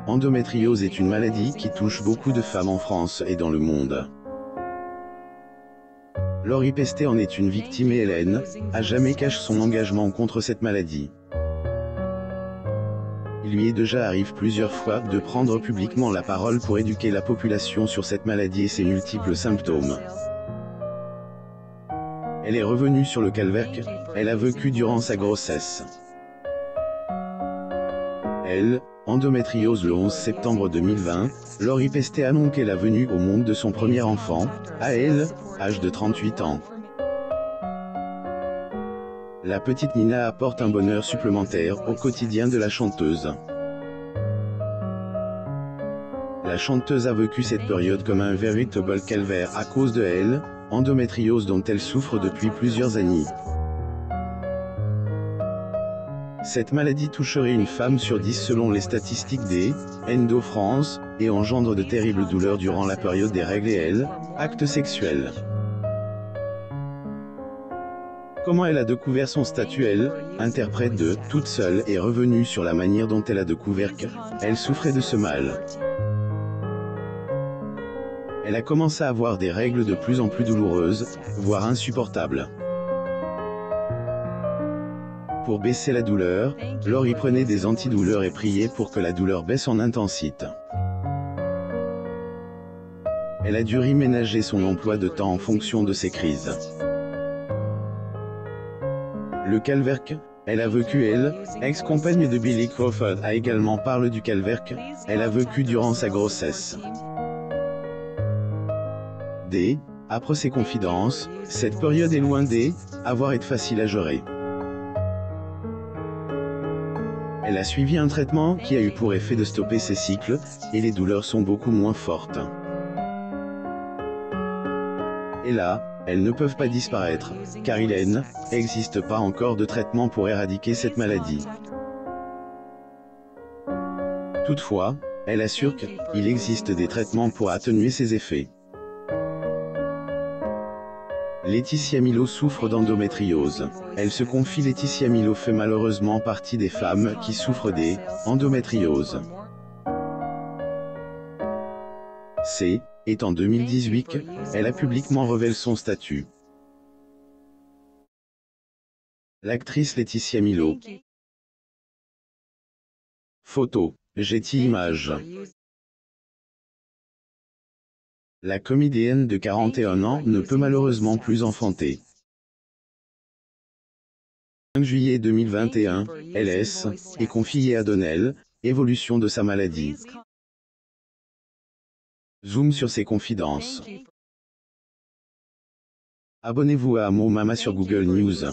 Endométriose est une maladie qui touche beaucoup de femmes en France et dans le monde. Laurie Pestet en est une victime et Hélène, à jamais cache son engagement contre cette maladie. Il lui est déjà arrivé plusieurs fois de prendre publiquement la parole pour éduquer la population sur cette maladie et ses multiples symptômes. Elle est revenue sur le calvaire qu'elle a vécu durant sa grossesse. Endométriose. Le 11 septembre 2020, Laurie Pestet annonce qu'elle a venu au monde de son premier enfant, à âge de 38 ans. La petite Nina apporte un bonheur supplémentaire au quotidien de la chanteuse. La chanteuse a vécu cette période comme un véritable calvaire à cause de endométriose dont elle souffre depuis plusieurs années. Cette maladie toucherait une femme sur 10 selon les statistiques des Endo France, et engendre de terribles douleurs durant la période des règles et actes sexuels. Comment elle a découvert son statut? Interprète de « Toute seule » est revenue sur la manière dont elle a découvert qu'elle souffrait de ce mal. Elle a commencé à avoir des règles de plus en plus douloureuses, voire insupportables. Pour baisser la douleur, Laurie prenait des antidouleurs et priait pour que la douleur baisse en intensité. Elle a dû réménager son emploi de temps en fonction de ses crises. Le calvaire qu'elle a vécu, ex-compagne de Billy Crawford, a également parlé du calvaire qu'elle a vécu durant sa grossesse. Après ses confidences, cette période est loin d'avoir été facile à gérer. Elle a suivi un traitement qui a eu pour effet de stopper ses cycles, et les douleurs sont beaucoup moins fortes. Et là, elles ne peuvent pas disparaître, car il n'existe pas encore de traitement pour éradiquer cette maladie. Toutefois, elle assure qu'il existe des traitements pour atténuer ses effets. Laetitia Milo souffre d'endométriose. Elle se confie. Laetitia Milo fait malheureusement partie des femmes qui souffrent d'endométriose. En 2018 qu'elle a publiquement révélé son statut. L'actrice Laetitia Milo. Photo, Getty Images. La comédienne de 41 ans ne peut malheureusement plus enfanter. 5 juillet 2021, LS est confiée à Donnell, évolution de sa maladie. Zoom sur ses confidences. Abonnez-vous à Mo Mama sur Google News.